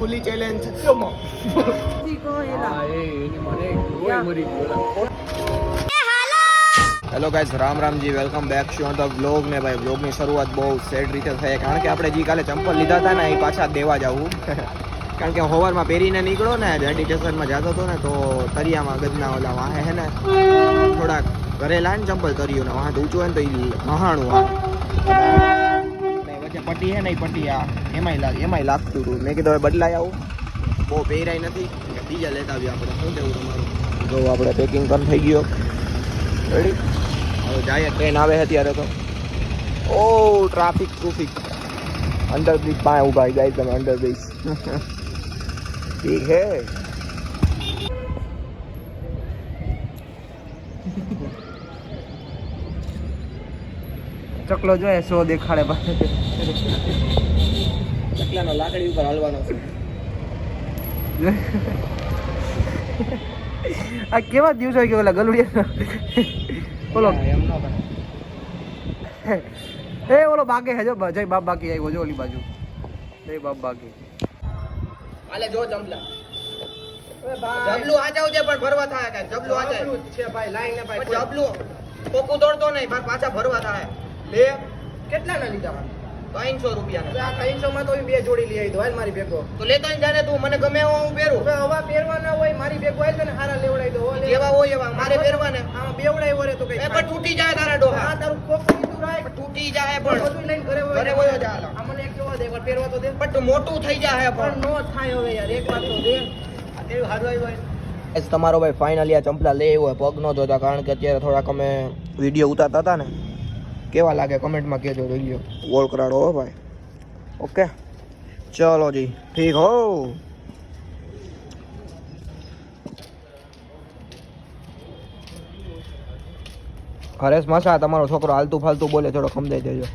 ફૂલી challenge hello guys, Ram Ramji, welcome back to the vlog. ને ભાઈ વ્લોગની શરૂઆત બહુ સેડ રીતે થઈ, કારણ કે આપણે જે કાલે ચંપલ લીધા હતા ને એ પાછા દેવા જવું કારણ કે હોવરમાં પહેરીને નીકળો ને મેડિટેશનમાં જતો હતો ને તો તરિયામાં ગજના ઓલા વાહે હે ને થોડાક ઘરે લાવીને ચંપલ તર્યું ને વાહ ઊંચું હોય ને તો એ મહાણું વાહ વચ્ચે પટ્ટી હે ને એ પટ્ટી આ એમાંય લાગતું હતું. મેં કીધું હવે બદલાઈ આવું, બહુ પહેરાય નથી, બીજા લેતા આવ્યા આપણે. શું કેવું તમારું? જો આપણે પેકિંગ પણ થઈ ગયો રેડી. હવે જાય, ટ્રેન આવે અત્યારે તો. ઓ ટ્રાફિક અંડરબ્રિજ પાસે ઉભા ગાય તમે, અંડરબ્રિજ ઠીક હે. ચકલો જોઈએ સો દેખાડે પાસે ચકલાનો લાકડી ઉપર હાલવાનો છે. આ કેવા દિવસો હોય કે ઓલા ગલુડિયા બોલો એમ ન કરે. એ ઓલો બાકી હે જો જય બાપ બાકી આવ્યો જો ઓલી બાજુ જય બાપ બાકી હાલે જો જમલા જબલું આ જાવ છે પણ ભરવા થાય કે જબલું આ જાય છે ભાઈ લાઈન ને ભાઈ જબલું કોકુ દોડતો નહીં પણ પાછા ભરવા થાય. લે કેટલા ના લીધા? 300 રૂપિયા. આ 300 માં તો બે જોડી લઈ આવી દો હાલ મારી ભેગો. તો લેતો ને જાને તું, મને ગમે એવો હું પહેરું. હવે પહેરવાના હોય મારી ભેગો હાલ તને હારા લેવડાવી દો. જેવા હોય એવા મારે પહેરવાને. આમાં બેવડાય વરે તો કઈ પણ તૂટી જાય તારા ડોહા. હા તારું કોક કીધું રાય તૂટી જાય પણ બધું લઈને ઘરે વયો જા. આ મને એક જોવા દે એકવાર પહેરવા તો દે. પણ તું મોટું થઈ જાય પણ નો થાય હવે યાર, એક વાર તો દે. આ તેવું હારું આવ્યું હોય. તમારો ભાઈ ફાઇનલી આ ચંપલા લે આવ્યો, પગ નો જોતા, કારણ કે અત્યારે થોડાક અમે વિડીયો ઉતારતા હતા ને. કેવા લાગે કમેન્ટમાં કહેજો. વિડીયો વોલ કરાડો હો ભાઈ. ઓકે ચલો જી, ઠીક હો. હરેશ માસા તમારો છોકરો હાલતું ફાલતું બોલે, થોડો સમજાઈ દેજો.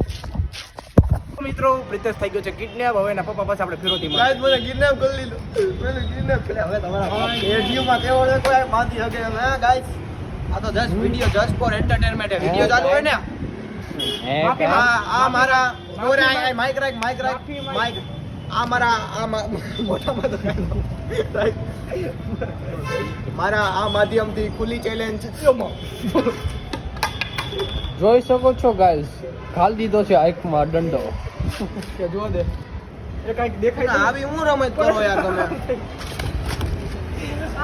મિત્રો પ્રિતેશ થઈ ગયો છે કિડનેપ. હવે એના પપ્પા પાસે આપણે ફિરોતી માં ગાઈસ મને કિડનેપ કરી લીધો. મને કિડનેપ કર્યા. હવે તમારા એજીયુમાં કેવો છે કોઈ માથી હકે હે ગાઈસ. આ તો just video just four entertainment હે. વિડિયો ચાલુ હોય ને આ મારા માઇક રાખ માઇક આ મારા મોટામાં તો મારા આ માધ્યમથી ખુલ્લી ચેલેન્જ જોઈ શકો છો ગાઈસ, ખાલ દીધો છે આંખમાં દંડો. કે જો દે એ કઈક દેખાય ના આવી હું રમત કરો યાર તમે.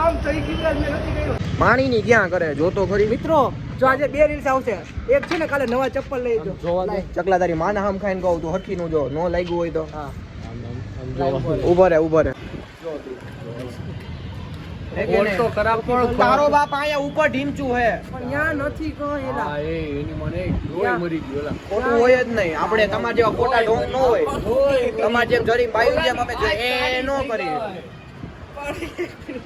આમ થઈ ગયું મેં નથી કર્યું. પાણીની ક્યાં કરે જોતો ખરી મિત્રો. જો આજે બે રીલ્સ આવશે. એક છે ને કાલે નવા ચપ્પલ લઈ જો જોવા દે. ચકલા તારી માના હામ ખાઈને કહું તું હટકી નું જો નો લાગ્યું હોય તો હા ઉભો રે તો ખરાબ પણ તારો બાપ આયા ઉપર ઢીમચું હે પણ ન્યા નથી કહો એલા. હા એ એની મને રોય મરી ગયો એલા. ખોટું હોય જ નહીં. આપણે તમાર જેવા ખોટા ઢોંગ ન હોય. તમાર જેમ જરી બાયું જેમ અમે એ નો કરી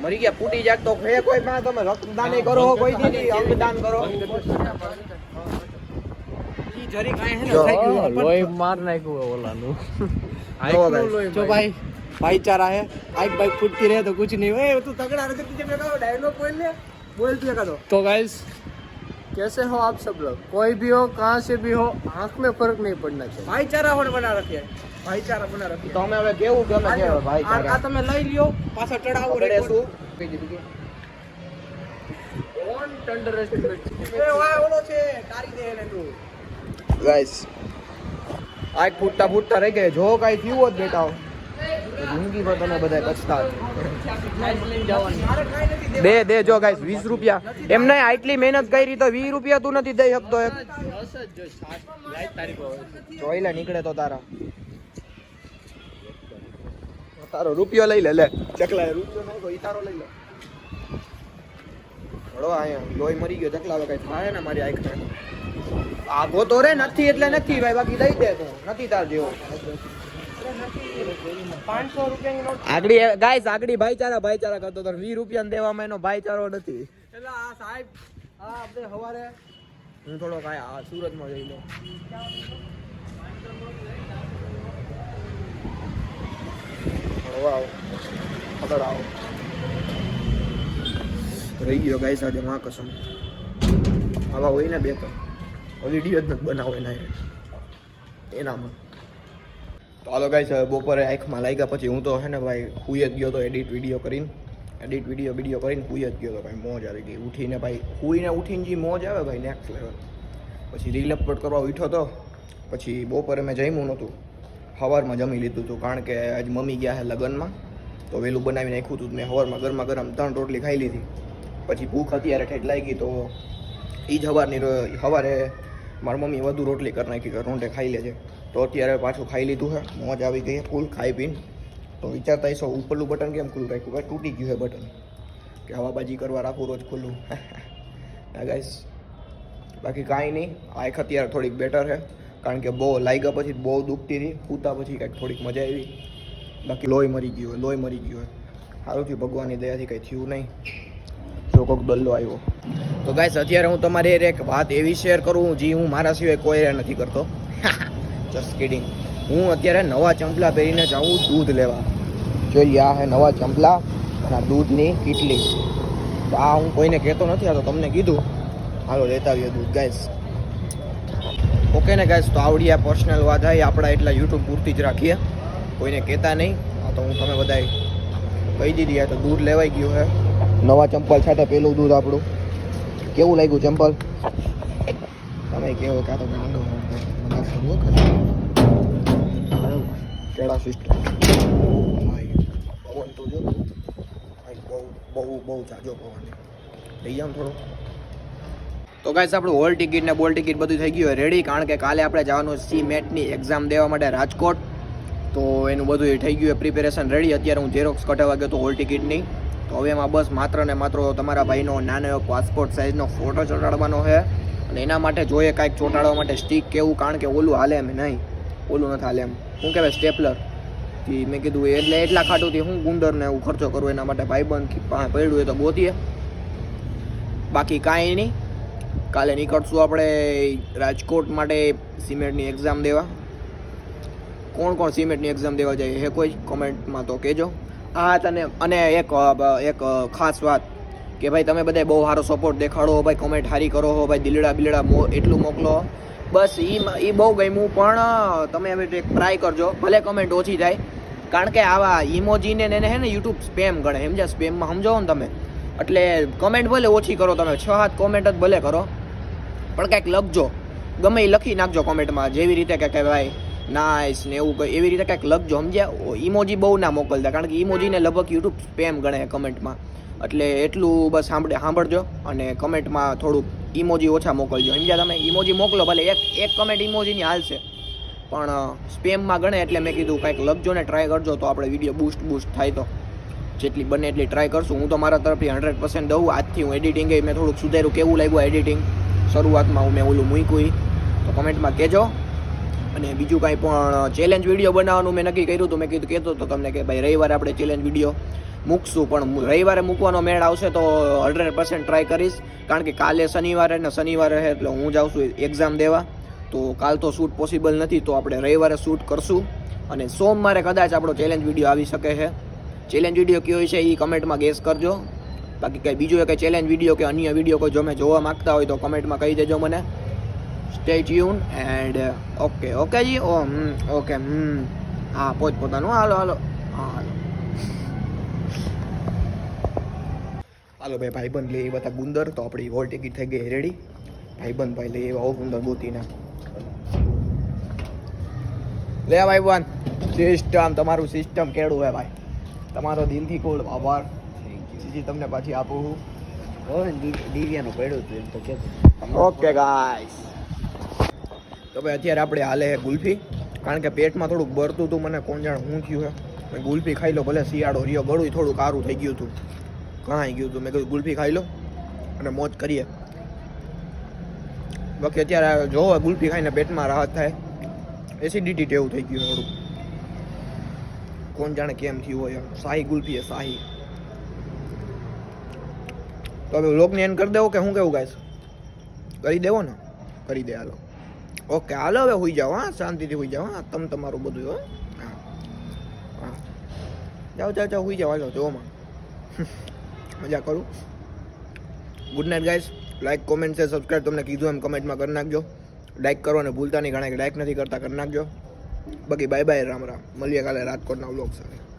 મરી ગયા ફૂટી જાત તો હે કોઈ માં તમે રક્તદાન કરો કોઈ દી અંગદાન કરો. ઈ જરી કાઈ હે ને થઈ ગયું લોહી માર નાખ્યું ઓલાનું. જો ભાઈ भाईचारा है. आइक बाइक फूटती रहे तो कुछ नहीं. ओए तू तगड़ा रहे तुझे मैं कहा डायलॉग बोल तू एका दो. तो गाइस कैसे हो आप सब लोग? कोई भी हो, कहाँ से भी हो, आंख में फर्क नहीं पड़ना चाहिए. भाईचारा होने बना रखे है. भाईचारा बना रखे तो हमें હવે કેવું ગમે છે ભાઈચારા. આ તમે લઈ લ્યો પાછા ચડાવો રે શું કહી દીધું ડોન્ટ અંડરએસ્ટિમેટ. એ વાય ઓલો છે તારી દે ને તું. ગાઈસ આગ ફૂટતા રહી ગયે. જો કાઈ થયું હોત બેટા જિંદગી પર તમે બધા કચતા દે જો ગાઈસ 20 રૂપિયા એમ નહીં. આટલી મહેનત કરી તો 20 રૂપિયા તું નથી દઈ શકતો. એક જોઈલા નીકળે તો તારો રૂપિયો લઈ લે ચકલા રૂપિયો નાખો ઈ તારો લઈ લે. હળો આયા લોહી મરી ગયો ચકલા. હવે કઈ થાય ને મારી આંખ આગો તો રે નથી એટલે નથી ભાઈ, બાકી દઈ દે તો નથી તાર જેવો. 500 રૂપિયાની નોટ આગળી ગાઈસ આગળી ભાઈચારા કરતો તો 20 રૂપિયા દેવામાં એનો ભાઈચારો નથી. એટલે આ સાહેબ આ આપણે હવારે હું થોડો કાય આ સુરતમાં જઈ લો. વાવ ખબર આવો રહી ગયો ગાઈસ આજે માં કસમ. આવા હોય ને બે તો વિડીયો જ નથી બનાવો એનામાં. તો હાલો ગાઈસ બપોરે આંખમાં લાગ્યા પછી હું તો હે ને ભાઈ હુઈ જ ગયો તો એડિટ વિડીયો કરીને હુઈ જ ગયો તો ભાઈ મોજ આવી ગઈ ઉઠીને ભાઈ ઉઠીને જે મોજ આવે ભાઈ નેક્સ્ટ લેવલ. પછી રીલ અપલોડ કરવા ઉઠ્યો તો પછી બપોરે મેં જમ્યું નહોતું, સવારમાં જમી લીધું હતું કારણ કે આજ મમ્મી ગયા છે લગ્નમાં તો વહેલું બનાવી નાખ્યું હતું. મેં સવારમાં ગરમા ગરમ 3 રોટલી ખાઈ લીધી. પછી ભૂખ અત્યારે ઠેઠ લાગી તો એ જ સવારે મારી મમ્મી વધુ રોટલી કરી નાખી કે રોંઢે ખાઈ લેજે તો અત્યારે પાછું ખાઈ લીધું છે. મોજ આવી ગઈ ફૂલ ખાઈ પીને. તો વિચારતા હશો ઉપરનું બટન કેમ ખુલ્લું રાખ્યું? ભાઈ તૂટી ગયું છે બટન કે હવાબાજી કરવા રાખું રોજ ખુલ્લું. ગાઈસ બાકી કાંઈ નહીં, આંખ અત્યારે થોડીક બેટર છે કારણ કે બહુ લાગ્યા પછી બહુ દુખતી હતી, સૂતા પછી કંઈક થોડીક મજા આવી. બાકી લોહી મરી ગયું હોય. સારું થયું ભગવાનની દયાથી કંઈ થયું નહીં. જો કોઈક દલ્લો આવ્યો. તો ગાઈસ અત્યારે હું તમારી એક વાત એવી શેર કરું જે હું મારા સિવાય કોઈ નથી કરતો. Just kidding. હું અત્યારે નવા ચંપલા પહેરીને જાઉં દૂધ લેવા. જોઈએ આ હે નવા ચંપલા અને દૂધની કીટલી. તો આ હું કોઈને કહેતો નથી, આ તો તમને કીધું. હાલો લેતા આવીએ દૂધ ગાઈસ. ઓકે ને ગાઈસ, તો આવડી આ પર્સનલ વાત આવી આપણા એટલા યુટ્યુબ પૂરતી જ રાખીએ, કોઈને કહેતા નહીં. આ તો હું તમે બધાએ કહી દીધી. આ તો દૂધ લેવાઈ ગયું છે નવા ચંપલ સાથે. પેલું દૂધ આપણું કેવું લાગ્યું ચંપલ તમે કેવો કાં તો કેળા સિસ્ટમ પવન તો જો બહુ જાજો પવન લઈ જાઉં થોડો. તો ગાઈસ આપણું હોલ ટિકિટ ને બોલ ટિકિટ બધું થઈ ગયું રેડી કારણ કે કાલે આપણે જવાનું CMAT-ની એક્ઝામ દેવા માટે રાજકોટ. તો એનું બધું થઈ ગયું પ્રિપેરેશન રેડી. અત્યારે હું ઝેરોક્સ કઢાવવા ગયો તો હોલ ટિકિટની. તો હવે એમાં બસ માત્ર ને માત્ર તમારા ભાઈનો નાનો એવો પાસપોર્ટ સાઇઝનો ફોટો ચોંટાડવાનો છે અને એના માટે જોઈએ કાંઈક ચોંટાડવા માટે સ્ટીક કેવું, કારણ કે ઓલું હાલે એમ નહીં, ઓલું નથી હાલે એમ શું કહેવાય સ્ટેપલર. મેં કીધું એટલે એટલા ખાટુંથી હું ગુંડરને એવું ખર્ચો કરું, એના માટે ભાઈબંધ પાસે પડ્યું હોય તો ગોતીએ. બાકી કાંઈ નહીં, કાલે નીકળશું આપણે રાજકોટ માટે CMAT-ની એક્ઝામ દેવા. કોણ CMAT-ની એક્ઝામ દેવા જાય હે કોઈ કોમેન્ટમાં તો કહેજો. હા તને અને એક ખાસ વાત કે ભાઈ તમે બધા બહુ સારો સપોર્ટ દેખાડો ભાઈ, કોમેન્ટ સારી કરો હો ભાઈ, દિલડા એટલું મોકલો. બસ એ બહુ ગમ્યું, પણ તમે હવે એક ટ્રાય કરજો ભલે કમેન્ટ ઓછી થાય કારણ કે આવા ઇમોજીને એને હે ને યુટ્યુબ સ્પેમ ગણે, સમજ્યા? સ્પેમમાં સમજો ને તમે, એટલે કમેન્ટ ભલે ઓછી કરો તમે, 6-7 કોમેન્ટ જ ભલે કરો પણ કંઈક લખજો, ગમે એ લખી નાખજો કોમેન્ટમાં. જેવી રીતે કે ભાઈ નાઇસ ને એવું કંઈ એવી રીતે કંઈક લખજો, સમજ્યા? ઇમોજી બહુ ના મોકલતા કારણ કે ઇમોજીને લગભગ યુટ્યુબ સ્પેમ ગણે કમેન્ટમાં. એટલે એટલું બસ સાંભળજો અને કમેન્ટમાં થોડુંક ઇમોજી ઓછા મોકલજો, સમજ્યા? તમે ઇમોજી મોકલો ભલે એક કમેન્ટ ઇમોજીની હાલશે પણ સ્પેમમાં ગણે. એટલે મેં કીધું કંઈક લખજો ને ટ્રાય કરજો તો આપણે વિડીયો બૂસ્ટ થાય. તો જેટલી બને એટલી ટ્રાય કરશું. હું તો મારા તરફથી 100% દઉં. આજથી હું એડિટિંગ મેં થોડુંક સુધાર્યું. કેવું લાગ્યું એડિટિંગ? શરૂઆતમાં મેં ઓલું મૂક્યું તો કમેન્ટમાં કહેજો. અને બીજું કાંઈ પણ ચેલેન્જ વિડીયો બનાવવાનું મેં નક્કી કર્યું હતું. મેં કહેતો હતો તમને કે ભાઈ રવિવારે આપણે ચેલેન્જ વિડીયો મૂકશું, પણ રવિવારે મૂકવાનો મેળ આવશે તો 100% ટ્રાય કરીશ કારણ કે કાલે શનિવારે છે એટલે હું જાઉં છું એક્ઝામ દેવા. તો કાલ તો શૂટ પોસિબલ નથી, તો આપણે રવિવારે શૂટ કરશું અને સોમવારે કદાચ આપણો ચેલેન્જ વિડીયો આવી શકે છે. ચેલેન્જ વિડીયો કયો છે એ કમેન્ટમાં ગેસ કરજો. બાકી કંઈ બીજું કંઈ ચેલેન્જ વિડીયો કે અન્ય વિડીયો કોઈ જો મેં જોવા માગતા હોય તો કમેન્ટમાં કહી દેજો મને. સ્ટે ટ્યુન એન્ડ ઓકે જી. ઓકે હા પોતાનું હાલો હા હાલો ભાઈ. ભાઈબંધ લે એવા હતા ગુંદર, તો આપણી હોલ ટિકિટ થઈ ગઈ રેડી. ભાઈ લે એવા ગુંદર ગોતીને લે ભાઈબંધ. તમારું સિસ્ટમ કેળું હે ભાઈ, તમારો દિલથી કોલ આભાર. તમને પાછી આપું દિવ્યાનું પડ્યું હતું એમ તો કે. ઓકે ગાઈસ, તો ભાઈ અત્યારે આપણે હાલે છે ગુલ્ફી કારણ કે પેટમાં થોડુંક બરતું હતું. મને કોણ જાણે શું થયું છે. ગુલ્ફી ખાઈ લો, ભલે શિયાળો રહ્યો, ગળું થોડું કારું થઈ ગયું હતું, કાંઈ ગયું હતું. મેં કીધું ગુલ્ફી ખાઈ લો અને મોજ કરીએ. બાકી અત્યારે જોવો ગુલ્ફી ખાઈને પેટમાં રાહત થાય. એસિડિટી ટેવું થઈ ગયું થોડુંક, કોણ જાણે કેમ થયું હોય. શાહી ગુલ્ફી શાહી. તો હવે વ્લોગને એન્ડ કરી દેવો કે શું કેવું ગાઈસ? કરી દેવો ને? કરી દે હાલો. ઓકે હાલો હવે હોઈ જાઓ. હા શાંતિથી હોઈ જાઓ. હા તમારું બધું હો. હા જાઓ હોઈ જાઓ. હાલો જોવામાં મજા કરું. Good night guys. Like comment છે સબસ્ક્રાઈબ તમને કીધું એમ કમેન્ટમાં કરી નાખજો. લાઈક કરવાને ભૂલતા નહીં, ઘણા લાઈક નથી કરતા, કરી નાખજો. બાકી બાય બાય, રામ રામ. મળીએ કાલે રાજકોટના વ્લોગ સાથે.